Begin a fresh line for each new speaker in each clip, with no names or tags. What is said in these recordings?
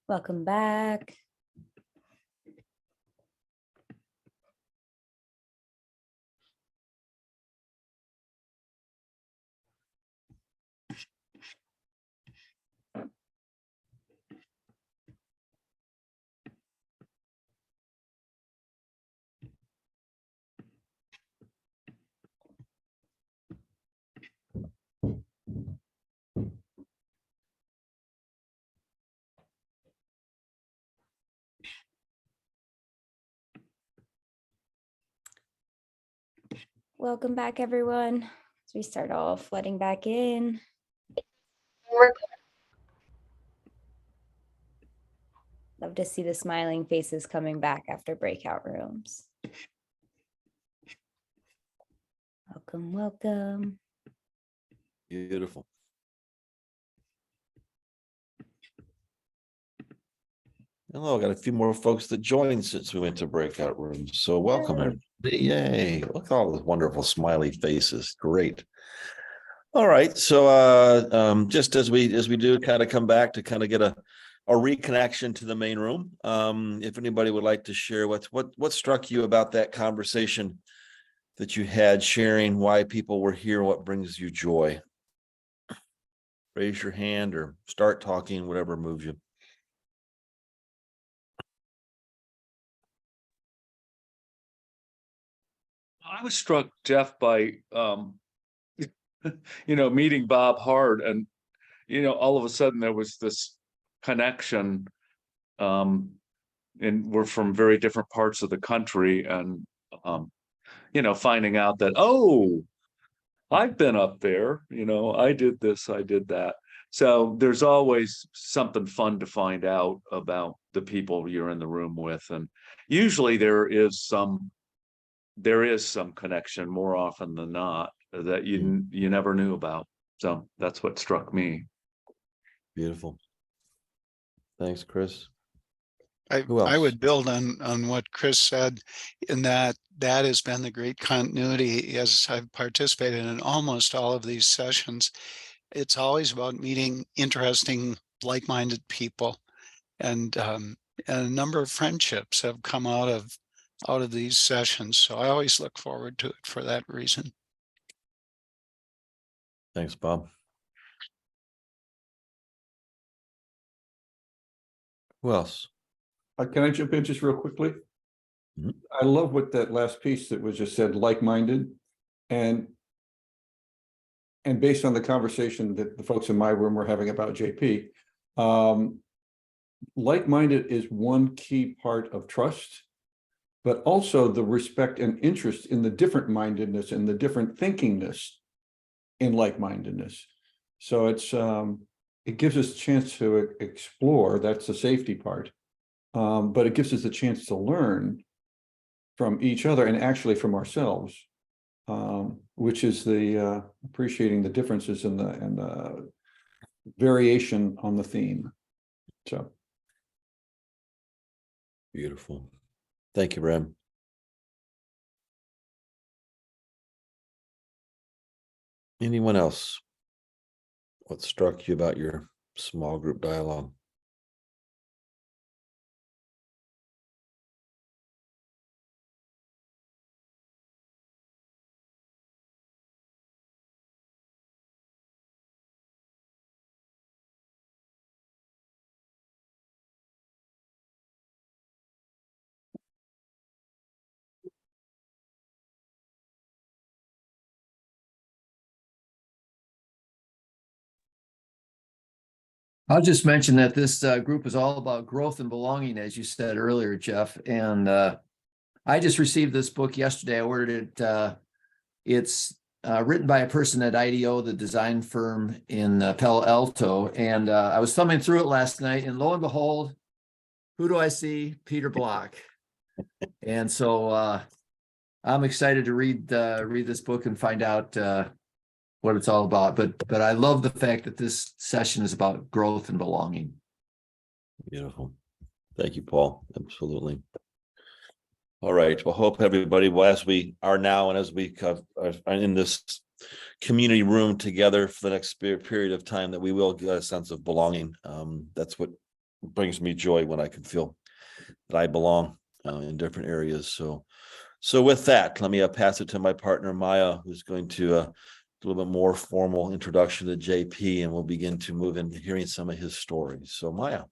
Welcome back. Welcome back, everyone. As we start off, flooding back in. Love to see the smiling faces coming back after breakout rooms. Welcome, welcome.
Beautiful. Hello, I got a few more folks that joined since we went to breakout rooms. So welcome, everybody. Yay. Look at all those wonderful smiley faces. Great. All right. So just as we do kind of come back to kind of get a reconnection to the main room. If anybody would like to share what struck you about that conversation that you had, sharing why people were here, what brings you joy. Raise your hand or start talking, whatever moves you.
I was struck, Jeff, by meeting Bob Hart, and all of a sudden there was this connection, and we're from very different parts of the country, and finding out that, oh, I've been up there, I did this, I did that. So there's always something fun to find out about the people you're in the room with, and usually there is some connection more often than not that you never knew about. So that's what struck me.
Beautiful. Thanks, Chris.
I would build on what Chris said, in that has been the great continuity as I've participated in almost all of these sessions. It's always about meeting interesting, like-minded people, and a number of friendships have come out of these sessions. So I always look forward to it for that reason.
Thanks, Bob. Who else?
Can I jump in just real quickly?
Mhm.
I love what that last piece that was just said, like-minded, and based on the conversation that the folks in my room were having about JP, like-minded is one key part of trust, but also the respect and interest in the different mindedness and the different thinkingness in like-mindedness. So it gives us a chance to explore. That's the safety part. But it gives us a chance to learn from each other and actually from ourselves, which is the appreciating the differences and the variation on the theme. So
Beautiful. Thank you, Bram. Anyone else? What struck you about your small group dialogue?
I'll just mention that this group is all about growth and belonging, as you said earlier, Jeff. And I just received this book yesterday. I ordered it. It's written by a person at IDEO, the design firm in Palo Alto. And I was thumbing through it last night, and lo and behold, who do I see? Peter Block. And so I'm excited to read this book and find out what it's all about. But I love the fact that this session is about growth and belonging.
Beautiful. Thank you, Paul. Absolutely. All right. Well, hope everybody, well, as we are now and as we are in this community room together for the next period of time, that we will get a sense of belonging. That's what brings me joy when I can feel that I belong in different areas. So with that, let me pass it to my partner, Maya, who's going to do a little bit more formal introduction to JP, and we'll begin to move into hearing some of his stories. So Maya.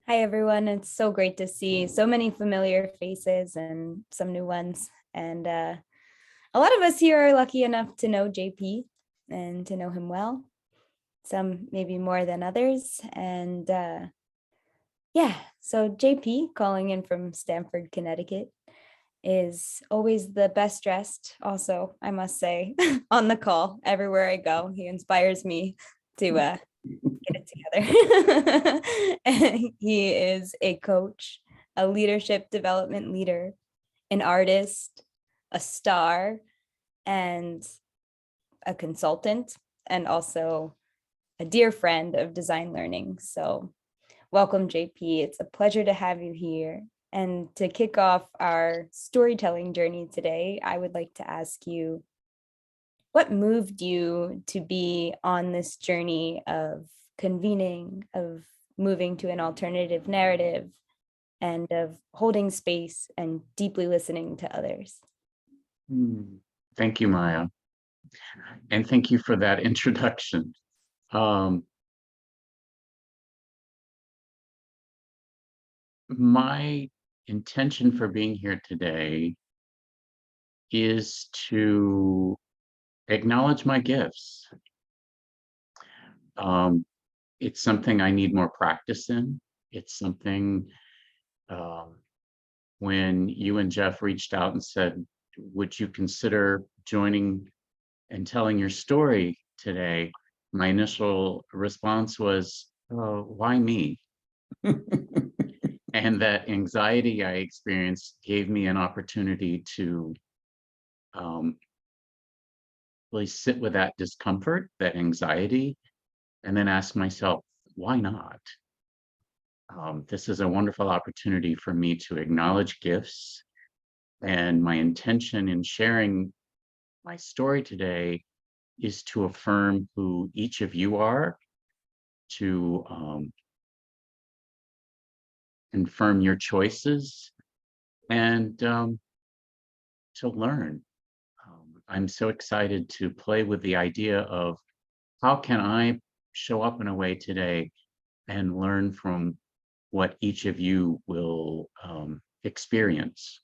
Hi, everyone. It's so great to see so many familiar faces and some new ones. And a lot of us here are lucky enough to know JP and to know him well. Some maybe more than others. And yeah, so JP, calling in from Stamford, Connecticut, is always the best dressed, also, I must say, on the call everywhere I go. He inspires me to get it together. He is a coach, a leadership development leader, an artist, a star, and a consultant, and also a dear friend of design learning. So welcome, JP. It's a pleasure to have you here. And to kick off our storytelling journey today, I would like to ask you, what moved you to be on this journey of convening, of moving to an alternative narrative, and of holding space and deeply listening to others?
Thank you, Maya. And thank you for that introduction. My intention for being here today is to acknowledge my gifts. It's something I need more practice in. It's something when you and Jeff reached out and said, would you consider joining and telling your story today? My initial response was, why me? And that anxiety I experienced gave me an opportunity to really sit with that discomfort, that anxiety, and then ask myself, why not? This is a wonderful opportunity for me to acknowledge gifts, and my intention in sharing my story today is to affirm who each of you are, to confirm your choices, and to learn. I'm so excited to play with the idea of how can I show up in a way today and learn from what each of you will experience.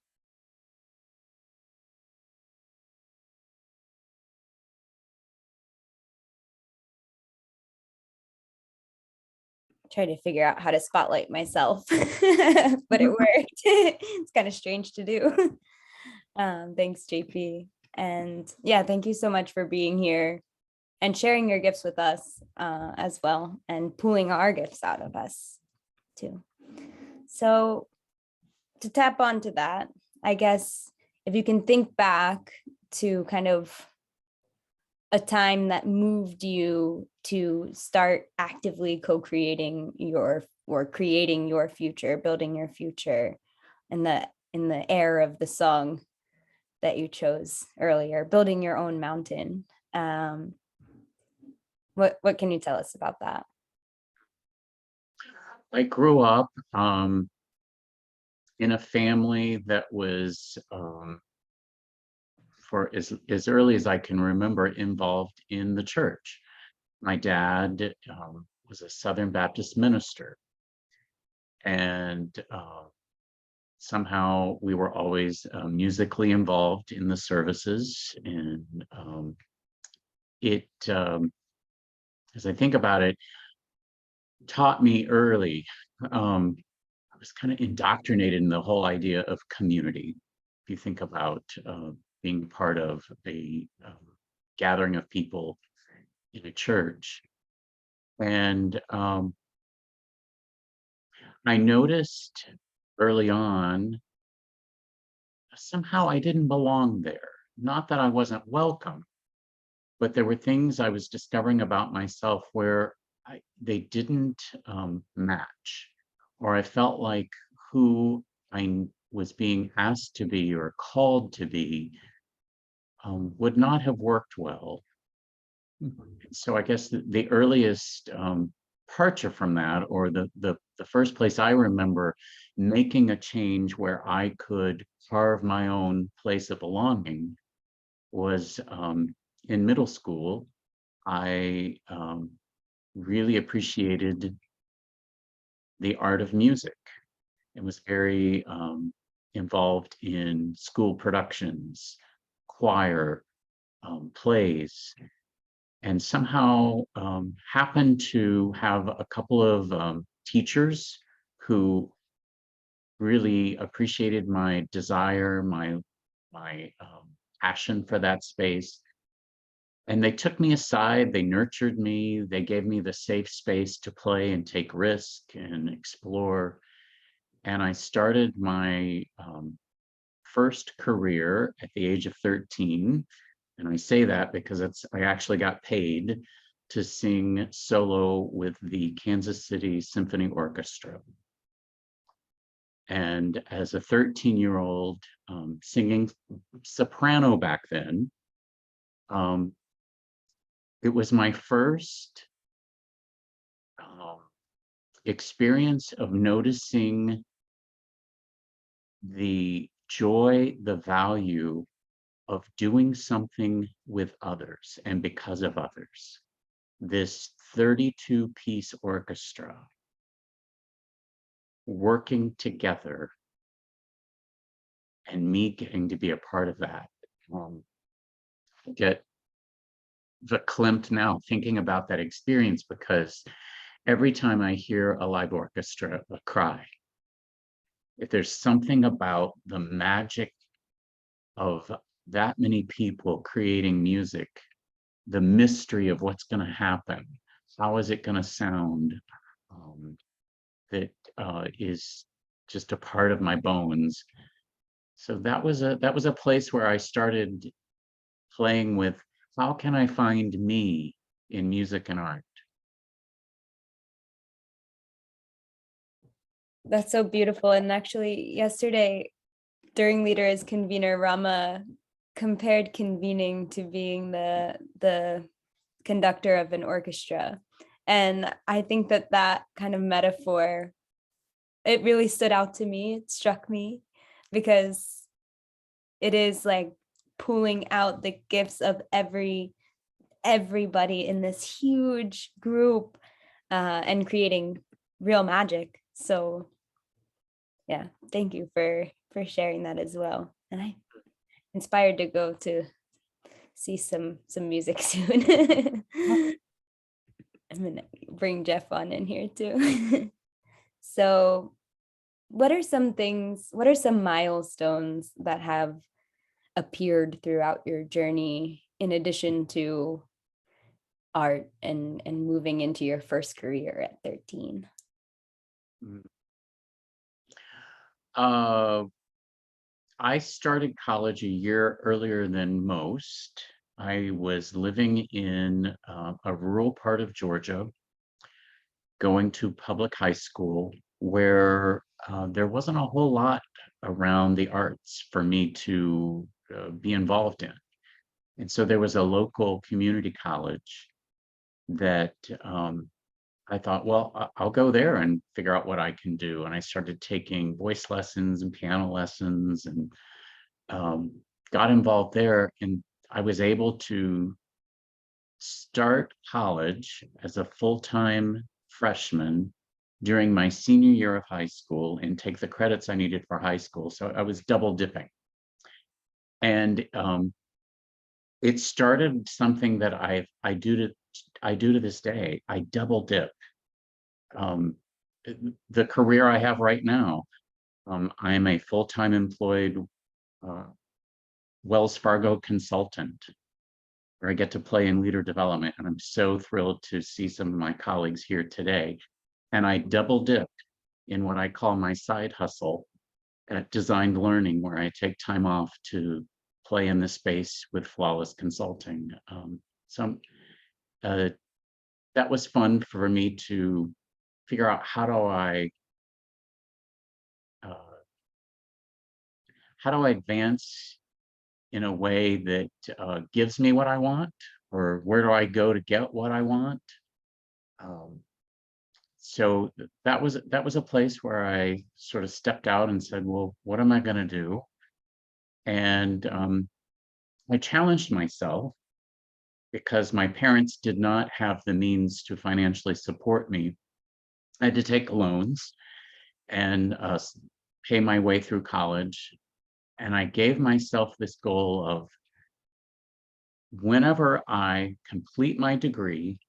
Try to figure out how to spotlight myself, but it worked. It's kind of strange to do. Thanks, JP. And yeah, thank you so much for being here and sharing your gifts with us as well, and pulling our gifts out of us too. So to tap onto that, I guess if you can think back to kind of a time that moved you to start actively co-creating creating your future, building your future in the air of the song that you chose earlier, building your own mountain. What can you tell us about that?
I grew up in a family that was, for as early as I can remember, involved in the church. My dad was a Southern Baptist minister, and somehow we were always musically involved in the services. And it, as I think about it, taught me early. I was kind of indoctrinated in the whole idea of community. If you think about being part of a gathering of people in a church. And I noticed early on, somehow I didn't belong there. Not that I wasn't welcome, but there were things I was discovering about myself where they didn't match, or I felt like who I was being asked to be or called to be would not have worked well. So I guess the earliest departure from that, or the first place I remember making a change where I could carve my own place of belonging was in middle school. I really appreciated the art of music and was very involved in school productions, choir, plays, and somehow happened to have a couple of teachers who really appreciated my desire, my passion for that space. And they took me aside, they nurtured me, they gave me the safe space to play and take risk and explore. And I started my first career at the age of 13. And I say that because I actually got paid to sing solo with the Kansas City Symphony Orchestra. And as a 13-year-old singing soprano back then, it was my first experience of noticing the joy, the value of doing something with others and because of others. This 32-piece orchestra working together and me getting to be a part of that. Get verklempt now thinking about that experience, because every time I hear a live orchestra cry, if there's something about the magic of that many people creating music, the mystery of what's going to happen, how is it going to sound, that is just a part of my bones. So that was a place where I started playing with, how can I find me in music and art?
That's so beautiful. And actually, yesterday during Leader as Convener, Rama compared convening to being the conductor of an orchestra. And I think that that kind of metaphor, it really stood out to me. It struck me because it is like pulling out the gifts of everybody in this huge group and creating real magic. So yeah, thank you for sharing that as well. And I'm inspired to go to see some music soon. I'm gonna bring Jeff on in here too. So what are some milestones that have appeared throughout your journey, in addition to art and moving into your first career at 13?
I started college a year earlier than most. I was living in a rural part of Georgia, going to public high school, where there wasn't a whole lot around the arts for me to be involved in. And so there was a local community college that I thought, well, I'll go there and figure out what I can do. And I started taking voice lessons and piano lessons, and got involved there. And I was able to start college as a full-time freshman during my senior year of high school and take the credits I needed for high school. So I was double dipping. And it started something that I do to this day. I double dip. The career I have right now, I am a full-time employed Wells Fargo consultant, where I get to play in leader development. And I'm so thrilled to see some of my colleagues here today. And I double dip in what I call my side hustle at Designed Learning, where I take time off to play in the space with Flawless Consulting. So that was fun for me to figure out, how do I advance in a way that gives me what I want, or where do I go to get what I want? so that was a place where I sort of stepped out and said, well, what am I going to do? And I challenged myself because my parents did not have the means to financially support me. I had to take loans and pay my way through college. And I gave myself this goal of whenever I complete my degree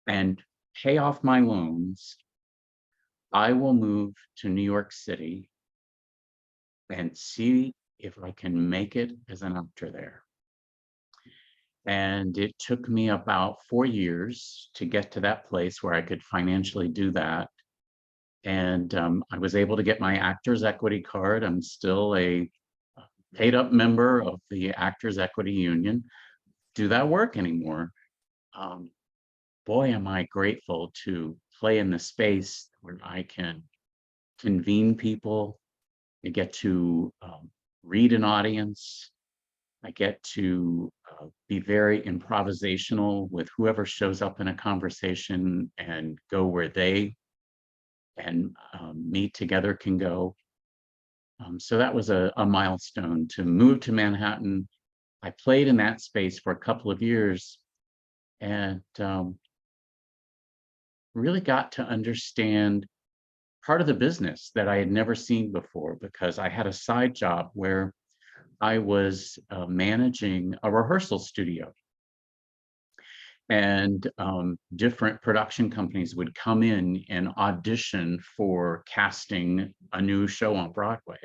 and pay off my loans, I will move to New York City and see if I can make it as an actor there. And it took me about 4 years to get to that place where I could financially do that. And I was able to get my Actors Equity card. I'm still a paid up member of the Actors Equity Union. Do that work anymore? Boy, am I grateful to play in the space where I can convene people. I get to read an audience. I get to be very improvisational with whoever shows up in a conversation and go where they and me together can go. So that was a milestone to move to Manhattan. I played in that space for a couple of years and really got to understand part of the business that I had never seen before, because I had a side job where I was managing a rehearsal studio. And different production companies would come in and audition for casting a new show on Broadway.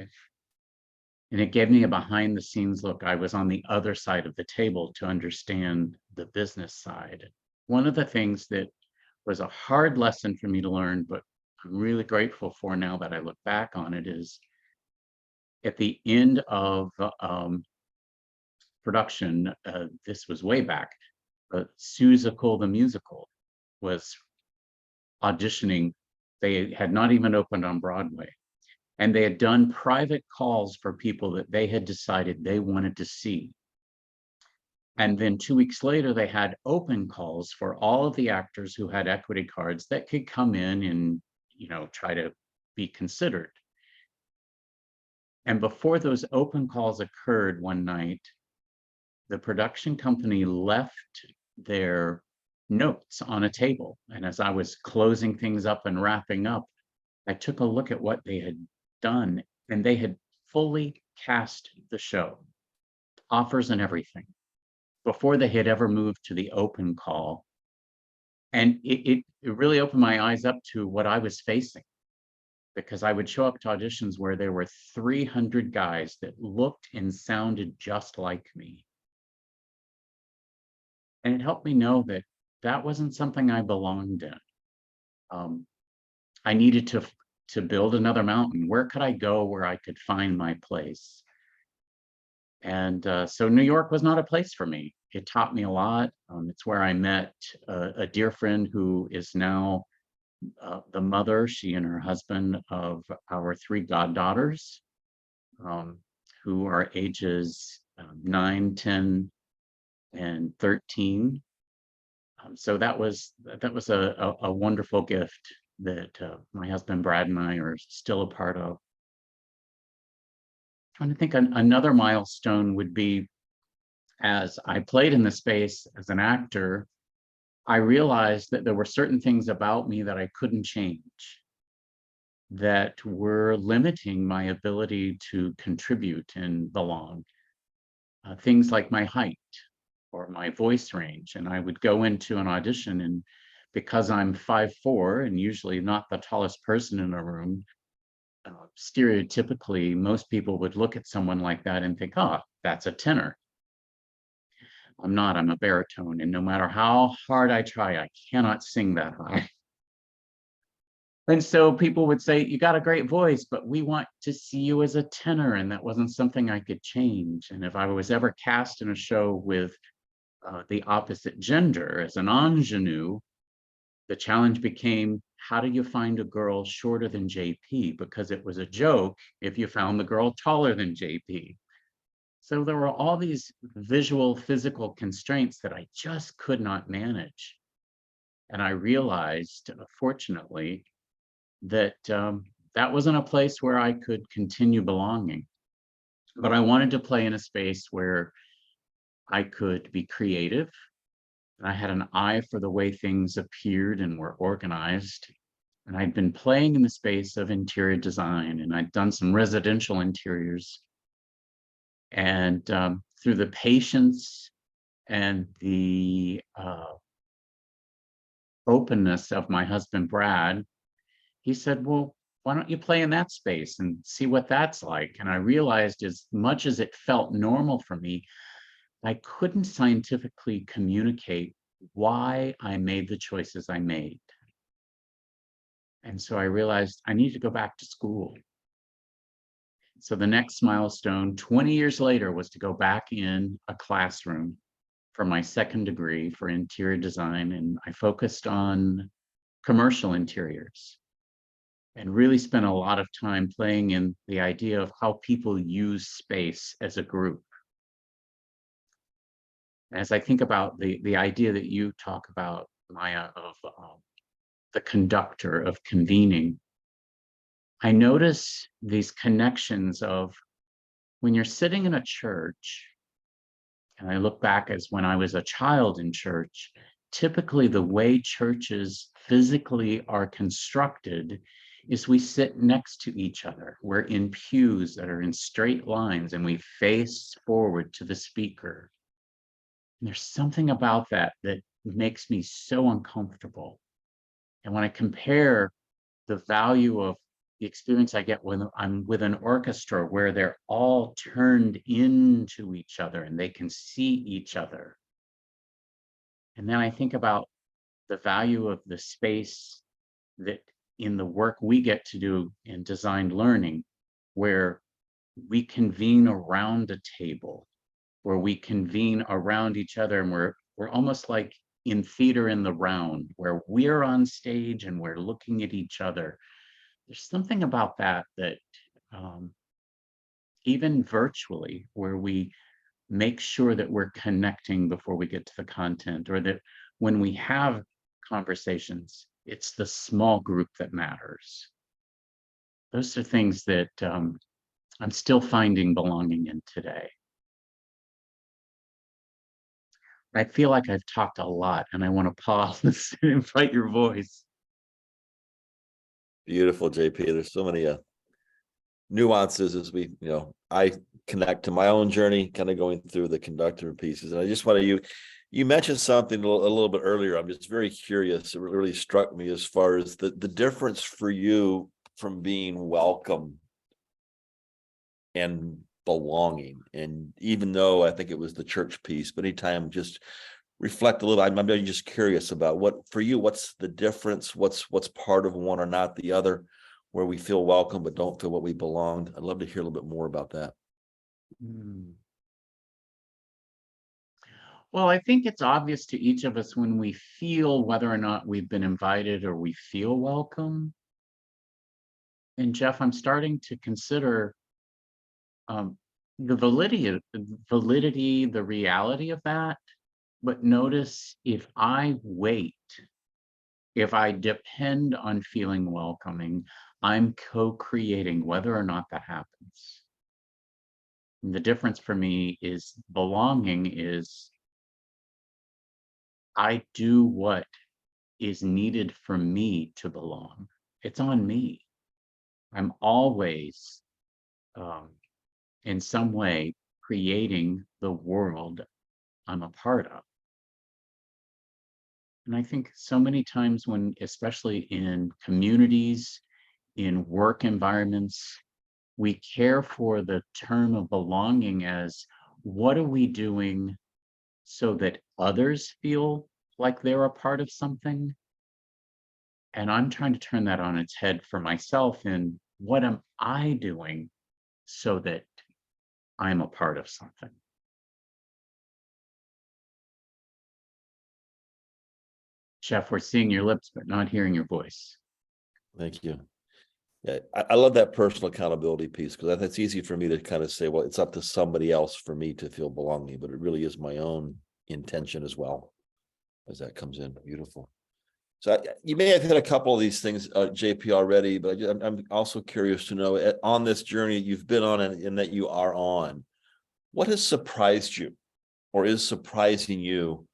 And it gave me a behind the scenes look. I was on the other side of the table to understand the business side. One of the things that was a hard lesson for me to learn, but I'm really grateful for now that I look back on it, is at the end of production, this was way back, Seussical the Musical was auditioning. They had not even opened on Broadway. And they had done private calls for people that they had decided they wanted to see. And then 2 weeks later, they had open calls for all of the actors who had equity cards that could come in and, you know, try to be considered. And before those open calls occurred one night, the production company left their notes on a table. And as I was closing things up and wrapping up, I took a look at what they had done, and they had fully cast the show, offers and everything, before they had ever moved to the open call. And it really opened my eyes up to what I was facing, because I would show up to auditions where there were 300 guys that looked and sounded just like me. And it helped me know that that wasn't something I belonged in. I needed to build another mountain. Where could I go where I could find my place? And so New York was not a place for me. It taught me a lot. It's where I met a dear friend who is now the mother, she and her husband, of our 3 goddaughters, who are ages 9, 10, and 13. So that was a wonderful gift that my husband Brad and I are still a part of. Trying to think, another milestone would be, as I played in the space as an actor, I realized that there were certain things about me that I couldn't change, that were limiting my ability to contribute and belong. Things like my height or my voice range. And I would go into an audition, and because I'm 5'4" and usually not the tallest person in a room, stereotypically, most people would look at someone like that and think, oh, that's a tenor. I'm not, I'm a baritone. And no matter how hard I try, I cannot sing that high. And so people would say, you got a great voice, but we want to see you as a tenor. And that wasn't something I could change. And if I was ever cast in a show with the opposite gender as an ingenue, the challenge became, how do you find a girl shorter than JP? Because it was a joke if you found the girl taller than JP. So there were all these visual, physical constraints that I just could not manage. And I realized, fortunately, that that wasn't a place where I could continue belonging. But I wanted to play in a space where I could be creative. And I had an eye for the way things appeared and were organized. And I'd been playing in the space of interior design, and I'd done some residential interiors. And through the patience and the openness of my husband, Brad, he said, well, why don't you play in that space and see what that's like? And I realized, as much as it felt normal for me, I couldn't scientifically communicate why I made the choices I made. And so I realized I need to go back to school. So the next milestone 20 years later was to go back in a classroom for my second degree for interior design. And I focused on commercial interiors and really spent a lot of time playing in the idea of how people use space as a group. As I think about the idea that you talk about, Maya, of the conductor of convening, I notice these connections of when you're sitting in a church, and I look back as when I was a child in church, typically the way churches physically are constructed is we sit next to each other. We're in pews that are in straight lines and we face forward to the speaker. And there's something about that that makes me so uncomfortable. And when I compare the value of the experience I get when I'm with an orchestra where they're all turned into each other and they can see each other. And then I think about the value of the space that in the work we get to do in designed learning, where we convene around a table, where we convene around each other, and we're almost like in theater in the round, where we're on stage and we're looking at each other. There's something about that even virtually, where we make sure that we're connecting before we get to the content, or that when we have conversations, it's the small group that matters. Those are things that I'm still finding belonging in today. I feel like I've talked a lot and I want to pause and invite your voice.
Beautiful, JP. There's so many nuances as we, I connect to my own journey, kind of going through the conductor pieces. And I just want to, you mentioned something a little bit earlier. I'm just very curious. It really struck me as far as the difference for you from being welcome and belonging. And even though I think it was the church piece, but anytime just reflect a little, I'm just curious about what, for you, what's the difference? What's part of one or not the other, where we feel welcome but don't feel what we belonged? I'd love to hear a little bit more about that.
Well, I think it's obvious to each of us when we feel whether or not we've been invited or we feel welcome. And Jeff, I'm starting to consider the validity, the reality of that. But notice, if I wait, if I depend on feeling welcoming, I'm co-creating whether or not that happens. And the difference for me is belonging is I do what is needed for me to belong. It's on me. I'm always in some way creating the world I'm a part of. And I think so many times when, especially in communities, in work environments, we care for the term of belonging as, what are we doing so that others feel like they're a part of something? And I'm trying to turn that on its head for myself in, what am I doing so that I'm a part of something? Jeff, we're seeing your lips, but not hearing your voice.
Thank you. Yeah, I love that personal accountability piece, because it's easy for me to kind of say, well, it's up to somebody else for me to feel belonging, but it really is my own intention as well, as that comes in. Beautiful. So you may have hit a couple of these things, JP, already, but I'm also curious to know, on this journey you've been on and that you are on, what has surprised you or is surprising you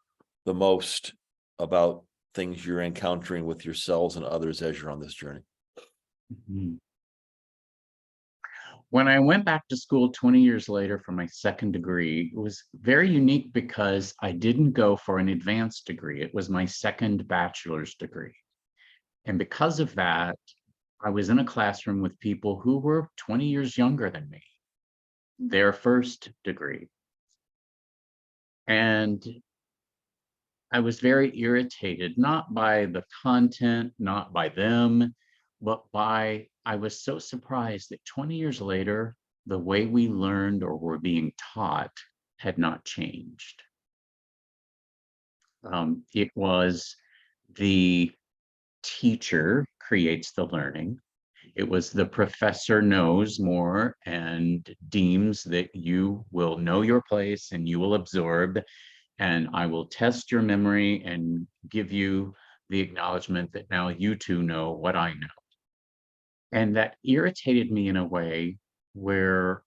the most about things you're encountering with yourselves and others as you're on this journey?
Mhm. When I went back to school 20 years later for my second degree, it was very unique because I didn't go for an advanced degree. It was my second bachelor's degree. And because of that, I was in a classroom with people who were 20 years younger than me, their first degree. And I was very irritated, not by the content, not by them, but I was so surprised that 20 years later, the way we learned or were being taught had not changed. It was the teacher creates the learning. It was the professor knows more and deems that you will know your place and you will absorb, and I will test your memory and give you the acknowledgement that now you too know what I know. And that irritated me in a way where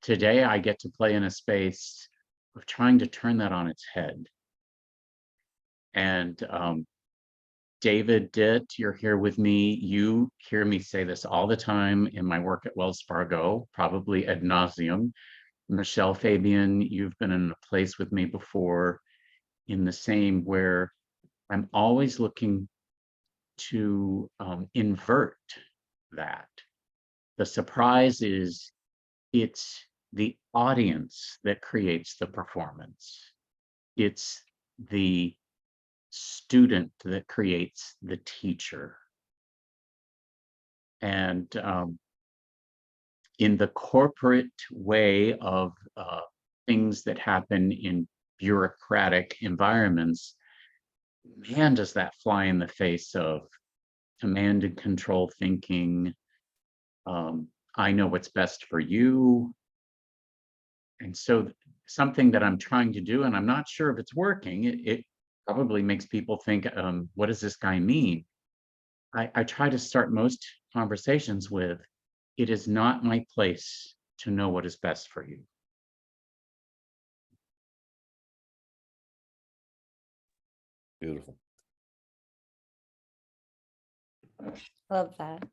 today I get to play in a space of trying to turn that on its head. And David Ditt, you're here with me. You hear me say this all the time in my work at Wells Fargo, probably ad nauseum. Michelle Fabian, you've been in a place with me before in the same, where I'm always looking to invert that. The surprise is it's the audience that creates the performance. It's the student that creates the teacher. And in the corporate way of things that happen in bureaucratic environments, man, does that fly in the face of command and control thinking. I know what's best for you. And so something that I'm trying to do, and I'm not sure if it's working, it probably makes people think, what does this guy mean? I try to start most conversations with, it is not my place to know what is best for you.
Beautiful.
Love that.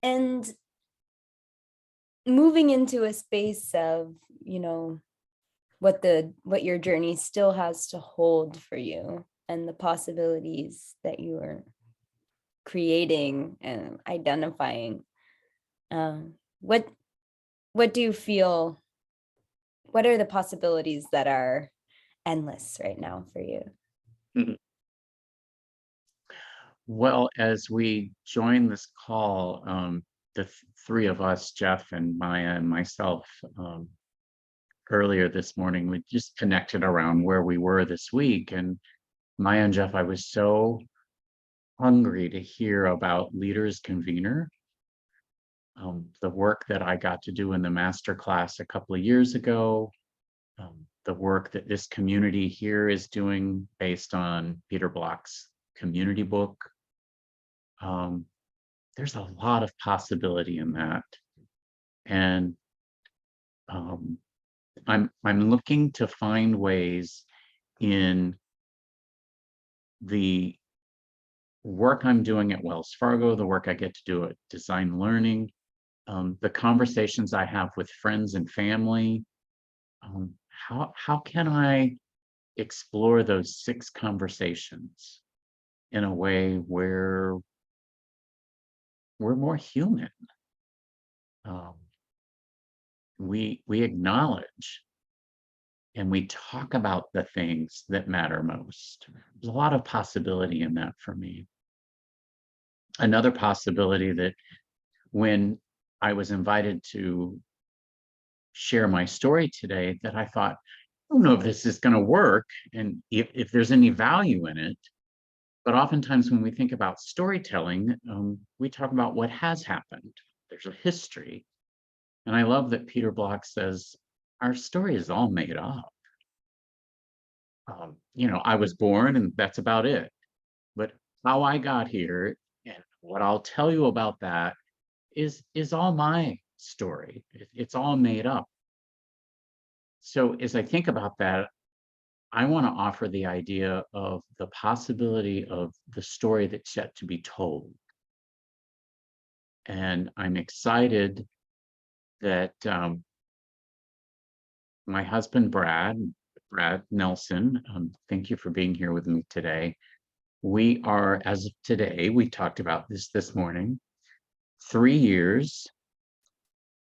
And moving into a space of, you know, what your journey still has to hold for you and the possibilities that you are creating and identifying. What do you feel, what are the possibilities that are endless right now for you?
Well, as we join this call, the three of us, Jeff and Maya and myself, earlier this morning, we just connected around where we were this week. And Maya and Jeff, I was so hungry to hear about Leaders Convener, the work that I got to do in the master class a couple of years ago, the work that this community here is doing based on Peter Block's community book. There's a lot of possibility in that. And I'm looking to find ways in the work I'm doing at Wells Fargo, the work I get to do at Design Learning, the conversations I have with friends and family. How can I explore those 6 conversations in a way where we're more human? We acknowledge and we talk about the things that matter most. There's a lot of possibility in that for me. Another possibility that when I was invited to share my story today, that I thought, I don't know if this is going to work and if there's any value in it. But oftentimes when we think about storytelling, we talk about what has happened. There's a history. And I love that Peter Block says, our story is all made up. you know, I was born and that's about it. But how I got here and what I'll tell you about that is all my story. It's all made up. So as I think about that, I want to offer the idea of the possibility of the story that's yet to be told. And I'm excited that my husband, Brad Nelson, thank you for being here with me today. We are, as of today, we talked about this morning, 3 years,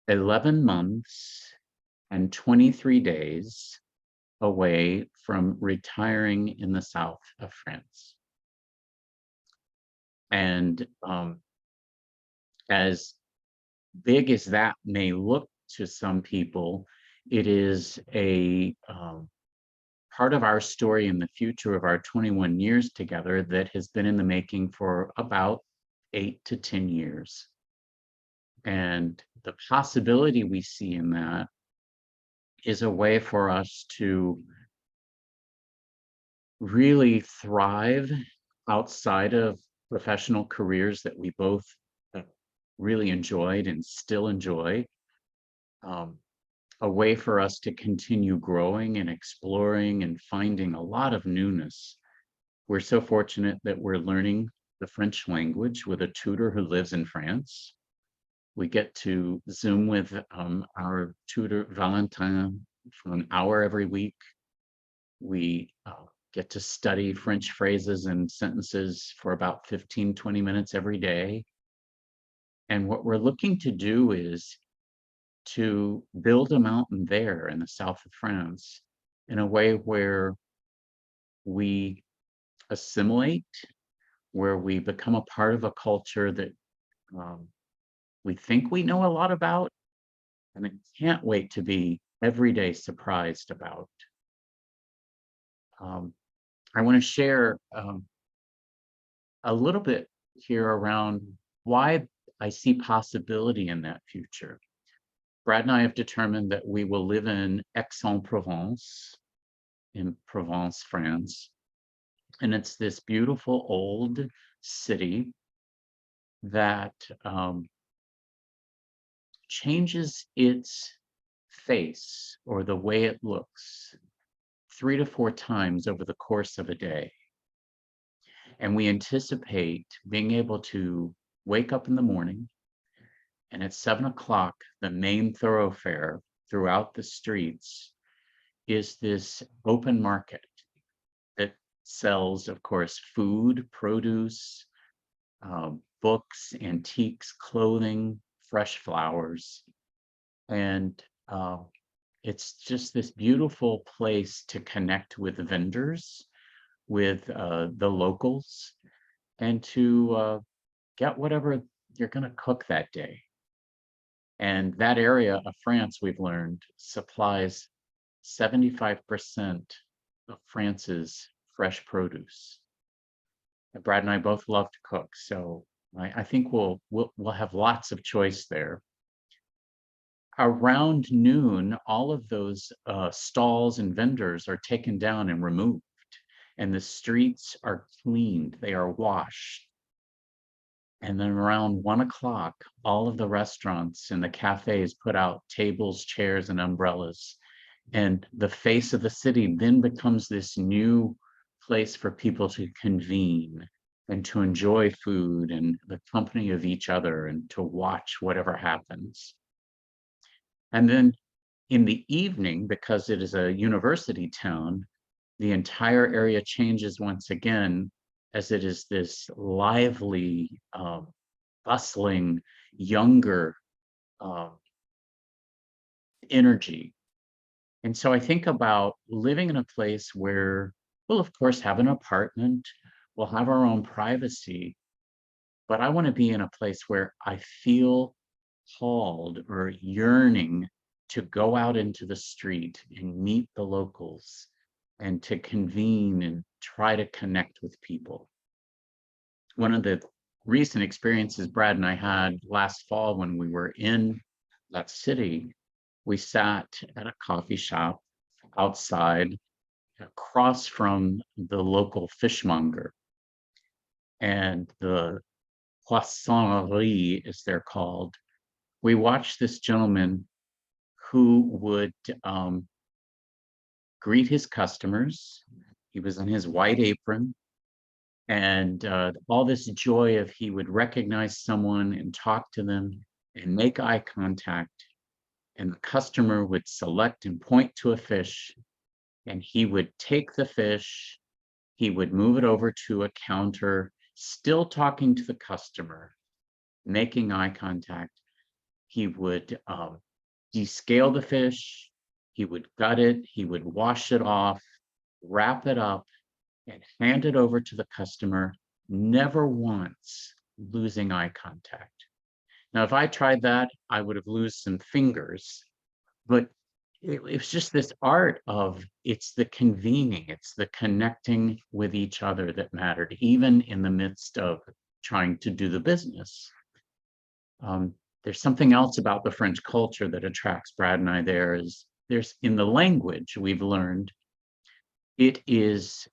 11 months, and 23 days away from retiring in the south of France. And as big as that may look to some people, it is a part of our story in the future of our 21 years together that has been in the making for about 8 to 10 years. And the possibility we see in that is a way for us to really thrive outside of professional careers that we both really enjoyed and still enjoy. A way for us to continue growing and exploring and finding a lot of newness. We're so fortunate that we're learning the French language with a tutor who lives in France. We get to Zoom with our tutor, Valentin, for an hour every week. We get to study French phrases and sentences for about 15, 20 minutes every day. And what we're looking to do is to build a mountain there in the south of France in a way where we assimilate, where we become a part of a culture that we think we know a lot about, and I can't wait to be every day surprised about. I want to share a little bit here around why I see possibility in that future. Brad and I have determined that we will live in Aix-en-Provence, in Provence, France. And it's this beautiful old city that changes its face or the way it looks 3 to 4 times over the course of a day. And we anticipate being able to wake up in the morning, and at 7 o'clock, the main thoroughfare throughout the streets is this open market that sells, of course, food, produce, books, antiques, clothing, fresh flowers. And it's just this beautiful place to connect with vendors, with the locals, and to get whatever you're going to cook that day. And that area of France, we've learned, supplies 75% of France's fresh produce. And Brad and I both love to cook, so I think we'll have lots of choice there. Around noon, all of those stalls and vendors are taken down and removed, and the streets are cleaned, they are washed. And then around 1 o'clock, all of the restaurants and the cafes put out tables, chairs, and umbrellas. And the face of the city then becomes this new place for people to convene and to enjoy food and the company of each other and to watch whatever happens. And then in the evening, because it is a university town, the entire area changes once again, as it is this lively, bustling, younger energy. And so I think about living in a place where we'll, of course, have an apartment, we'll have our own privacy, but I want to be in a place where I feel called or yearning to go out into the street and meet the locals and to convene and try to connect with people. One of the recent experiences Brad and I had last fall when we were in that city, we sat at a coffee shop outside across from the local fishmonger. And the poissonnerie, as they're called, we watched this gentleman who would greet his customers. He was in his white apron, and all this joy of he would recognize someone and talk to them and make eye contact, and the customer would select and point to a fish, and he would take the fish, he would move it over to a counter, still talking to the customer, making eye contact. He would descale the fish, he would gut it, he would wash it off, wrap it up, and hand it over to the customer, never once losing eye contact. Now, if I tried that, I would have lost some fingers, but it was just this art of, it's the convening, it's the connecting with each other that mattered, even in the midst of trying to do the business. There's something else about the French culture that attracts Brad and I there. Is there's in the language we've learned, it is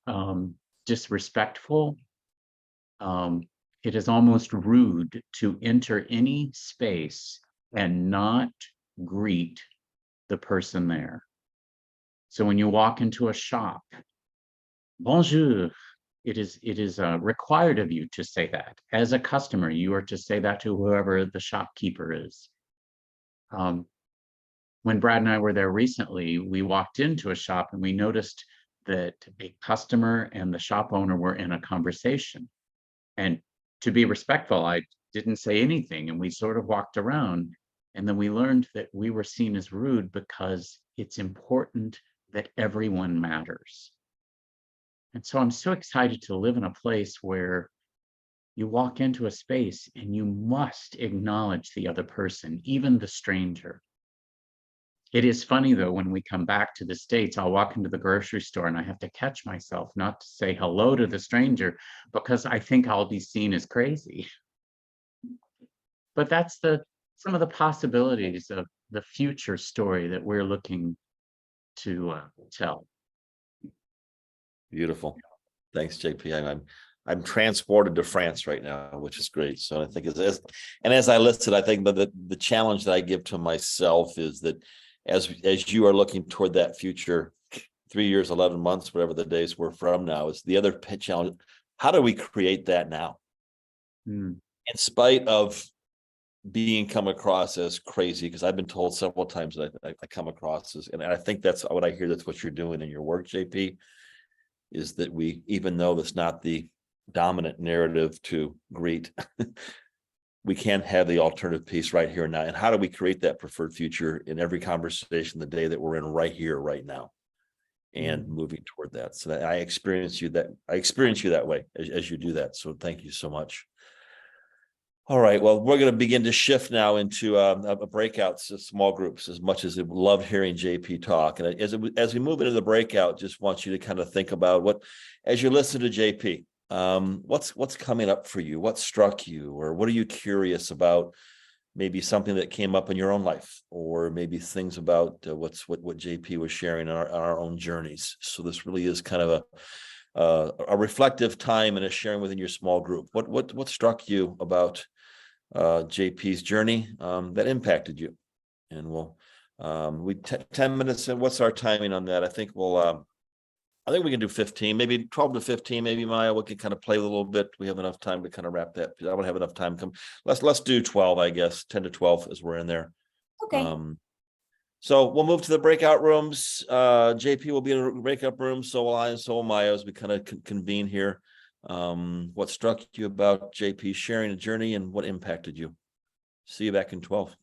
disrespectful. It is almost rude to enter any space and not greet the person there. So when you walk into a shop, bonjour, it is required of you to say that. As a customer, you are to say that to whoever the shopkeeper is. When Brad and I were there recently, we walked into a shop and we noticed that a customer and the shop owner were in a conversation. And to be respectful, I didn't say anything, and we sort of walked around, and then we learned that we were seen as rude because it's important that everyone matters. And so I'm so excited to live in a place where you walk into a space and you must acknowledge the other person, even the stranger. It is funny though, when we come back to the States, I'll walk into the grocery store and I have to catch myself not to say hello to the stranger because I think I'll be seen as crazy. But that's some of the possibilities of the future story that we're looking to tell.
Beautiful. Thanks, JP. I'm transported to France right now, which is great. So I think as I listed, I think the challenge that I give to myself is that as you are looking toward that future, 3 years, 11 months, whatever the days were from now, is the other challenge. How do we create that now? In spite of being come across as crazy, because I've been told several times that I come across as, and I think that's what I hear, that's what you're doing in your work, JP, is that we, even though that's not the dominant narrative to greet, we can have the alternative piece right here and now. And how do we create that preferred future in every conversation the day that we're in right here, right now, and moving toward that? So that I experience you that way as you do that. So thank you so much. All right, well, we're going to begin to shift now into a breakouts, small groups, as much as I love hearing JP talk. And as we move into the breakout, just want you to kind of think about what, as you listen to JP, what's coming up for you? What struck you? Or what are you curious about? Maybe something that came up in your own life, or maybe things about what JP was sharing on our own journeys. So this really is kind of a reflective time and a sharing within your small group. What struck you about JP's journey that impacted you? And we'll 10 minutes. And what's our timing on that? I think I think we can do 15, maybe 12 to 15, maybe Maya, we can kind of play a little bit. We have enough time to kind of wrap that. I don't have enough time. Let's do 12, I guess, 10 to 12 as we're in there.
Okay.
So we'll move to the breakout rooms. JP will be in a breakout room. So will I, and so will Maya, as we kind of convene here. What struck you about JP sharing a journey, and what impacted you? See you back in 12.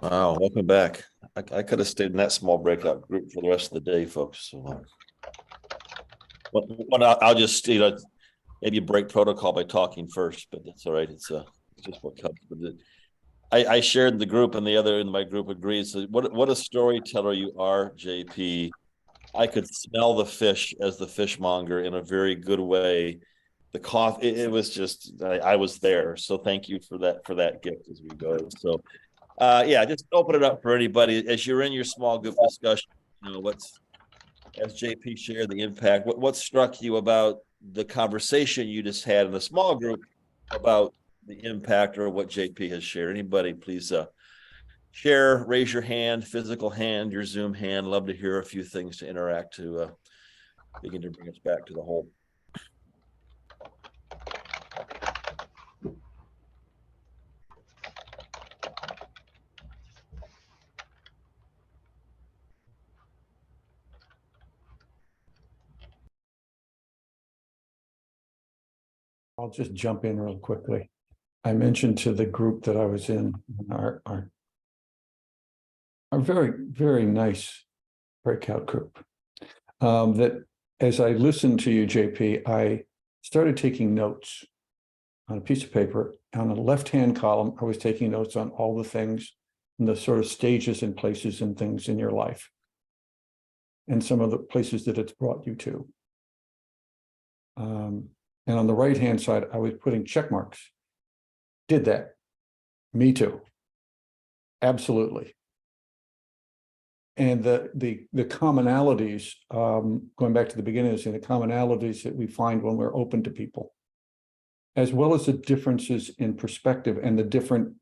Wow, welcome back. I could have stayed in that small breakout group for the rest of the day, folks. So, I'll just, maybe break protocol by talking first, but that's all right. It's just what comes with it. I shared the group, and the other in my group agrees. So what a storyteller you are, JP. I could smell the fish as the fishmonger in a very good way. The coffee, it was just, I was there. So thank you for that gift as we go. So yeah, just open it up for anybody as you're in your small group discussion. What's, as JP shared, the impact. What struck you about the conversation you just had in the small group about the impact, or what JP has shared? Anybody, please share, raise your hand, physical hand, your Zoom hand. Love to hear a few things to interact to begin to bring us back to the whole.
I'll just jump in real quickly. I mentioned to the group that I was in, our very, very nice breakout group, that as I listened to you, JP, I started taking notes on a piece of paper. On the left-hand column, I was taking notes on all the things and the sort of stages and places and things in your life, and some of the places that it's brought you to. And on the right-hand side, I was putting check marks. Did that. Me too. Absolutely. And the commonalities, going back to the beginning, the commonalities that we find when we're open to people, as well as the differences in perspective and the different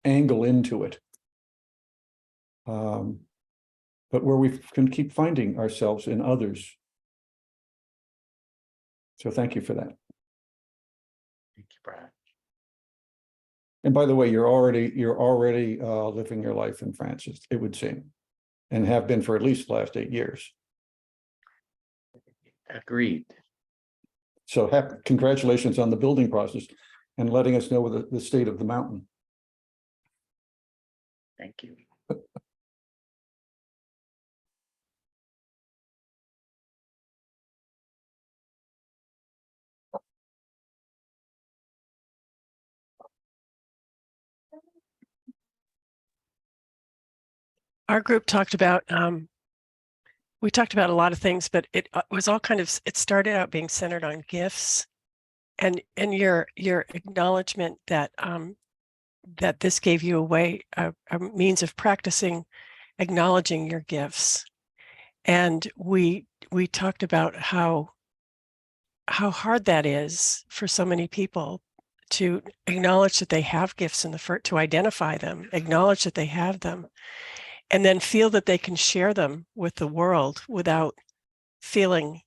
angle into it. But where we can keep finding ourselves in others. So thank you for that.
Thank you, Brad.
And by the way, you're already living your life in France, it would seem, and have been for at least the last 8 years.
Agreed.
So congratulations on the building process and letting us know the state of the mountain.
Thank you.
Our group talked about, we talked about a lot of things, but it was all kind of, it started out being centered on gifts, and your acknowledgement that that this gave you a way, a means of practicing acknowledging your gifts. And we talked about how hard that is for so many people to acknowledge that they have gifts in to identify them, acknowledge that they have them, and then feel that they can share them with the world without feeling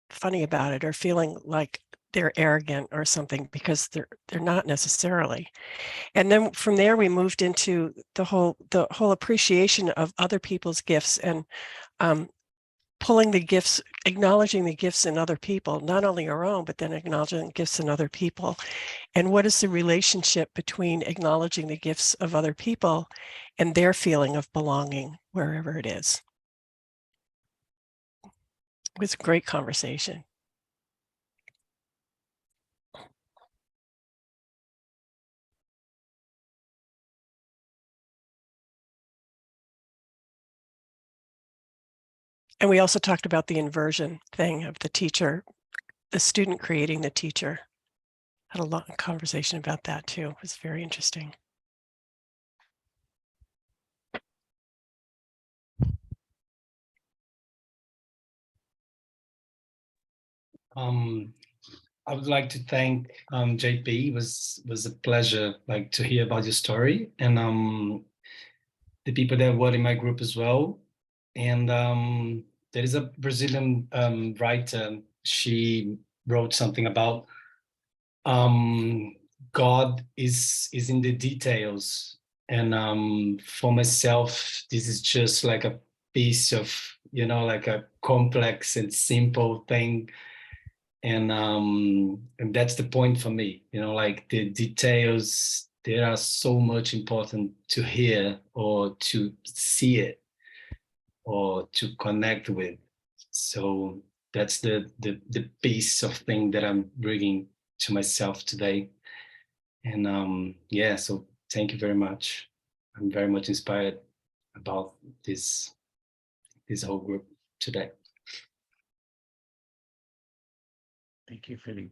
funny about it or feeling like they're arrogant or something, because they're not necessarily. And then from there we moved into the whole appreciation of other people's gifts, and pulling the gifts, acknowledging the gifts in other people, not only our own, but then acknowledging gifts in other people. And what is the relationship between acknowledging the gifts of other people and their feeling of belonging wherever it is? It was a great conversation. And we also talked about the inversion thing of the teacher, the student creating the teacher. Had a long conversation about that too. It was very interesting.
I would like to thank JP. It was a pleasure to hear about your story, and the people that were in my group as well. And there is a Brazilian writer. She wrote something about God is in the details. And for myself, this is just like a piece of, like a complex and simple thing. And that's the point for me, like the details they are so much important to hear or to see it or to connect with. So that's the piece of thing that I'm bringing to myself today. And yeah, so thank you very much. I'm very much inspired about this whole group today.
Thank you, Philippe.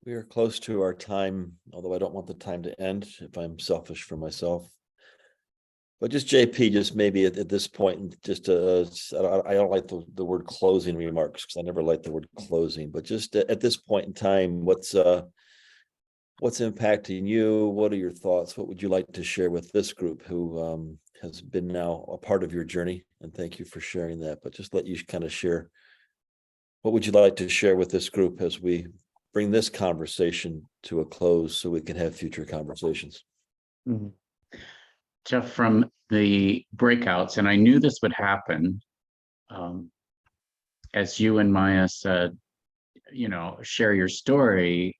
We are close to our time, although I don't want the time to end if I'm selfish for myself. But just JP, just maybe at this point, just I don't like the word closing remarks because I never like the word closing, but just at this point in time, what's impacting you? What are your thoughts? What would you like to share with this group who has been now a part of your journey? And thank you for sharing that, but just let you kind of share. What would you like to share with this group as we bring this conversation to a close so we can have future conversations?
Mm-hmm. Jeff, from the breakouts, and I knew this would happen, as you and Maya said, share your story.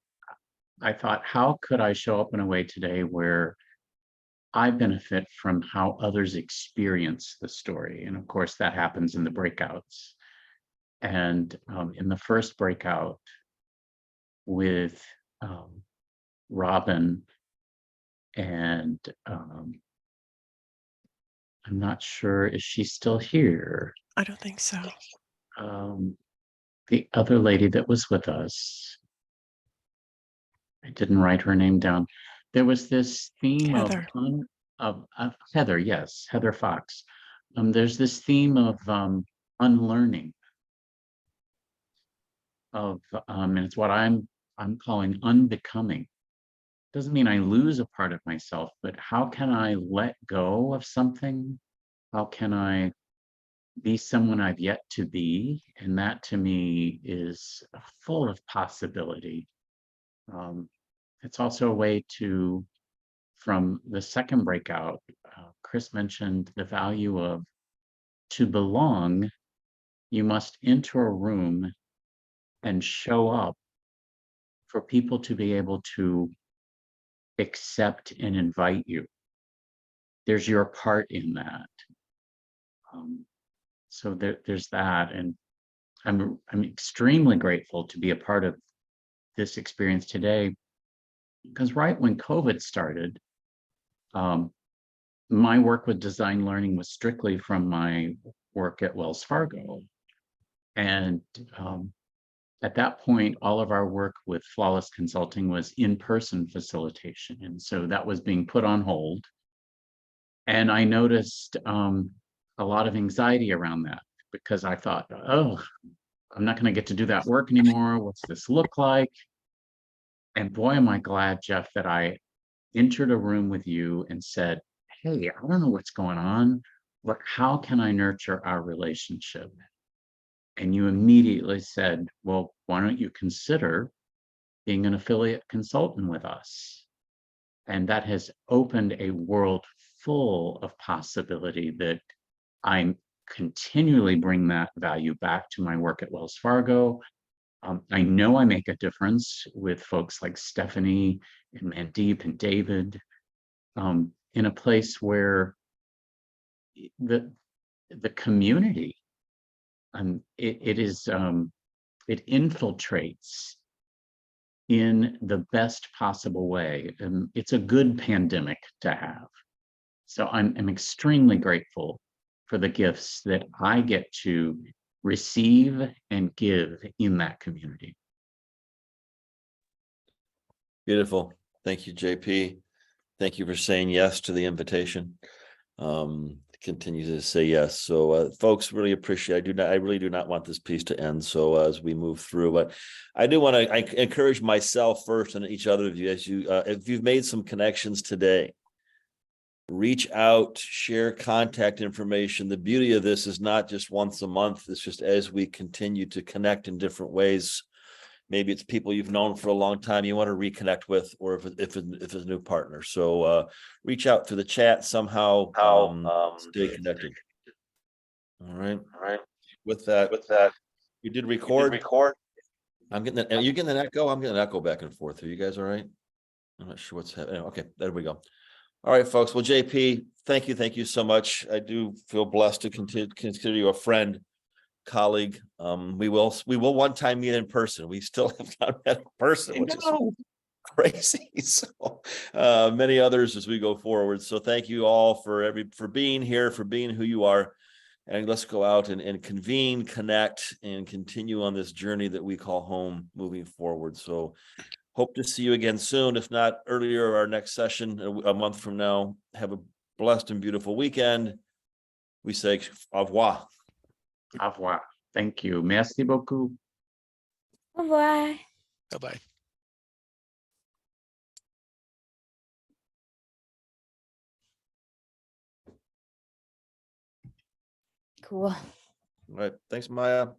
I thought, how could I show up in a way today where I benefit from how others experience the story? And of course, that happens in the breakouts. And in the first breakout with Robin and I'm not sure, is she still here?
I don't think so.
The other lady that was with us, I didn't write her name down. There was this theme
Heather.
of Heather, yes, Heather Fox. There's this theme of unlearning, of and it's what I'm calling unbecoming. Doesn't mean I lose a part of myself, but how can I let go of something? How can I be someone I've yet to be? And that to me is full of possibility. It's also a way to, from the second breakout, Chris mentioned the value of, to belong, you must enter a room and show up for people to be able to accept and invite you. There's your part in that. So there's that, and I'm extremely grateful to be a part of this experience today, because right when COVID started, my work with design learning was strictly from my work at Wells Fargo, and at that point, all of our work with Flawless Consulting was in-person facilitation, and so that was being put on hold. And I noticed a lot of anxiety around that, because I thought, oh, I'm not going to get to do that work anymore. What's this look like? And boy, am I glad, Jeff, that I entered a room with you and said, hey, I don't know what's going on, but how can I nurture our relationship? And you immediately said, well, why don't you consider being an affiliate consultant with us? And that has opened a world full of possibility that I continually bring that value back to my work at Wells Fargo. I know I make a difference with folks like Stephanie and Mandeep and David, in a place where the community, it infiltrates in the best possible way. And it's a good pandemic to have. So I'm extremely grateful for the gifts that I get to receive and give in that community.
Beautiful. Thank you, JP. Thank you for saying yes to the invitation. Continue to say yes. So folks, really appreciate, I really do not want this piece to end. So as we move through, but I do want to encourage myself first and each other of you, as you, if you've made some connections today, reach out, share contact information. The beauty of this is not just once a month. It's just as we continue to connect in different ways. Maybe it's people you've known for a long time you want to reconnect with, or if it's a new partner. So reach out through the chat somehow. Stay connected. All right. with that, you did record. I'm getting that. Are you getting an echo? I'm getting an echo back and forth. Are you guys all right? I'm not sure what's happening. Okay, there we go. All right, folks. Well, JP, thank you so much. I do feel blessed to consider you a friend, colleague. We will one time meet in person. We still have not met in person, which is crazy. So many others as we go forward. So thank you all for being here, for being who you are. And let's go out and convene, connect, and continue on this journey that we call home moving forward. So hope to see you again soon, if not earlier, our next session a month from now. Have a blessed and beautiful weekend. We say au revoir.
Au revoir. Thank you. Merci beaucoup.
Au revoir.
Bye-bye.
Cool.
All right. Thanks, Maya.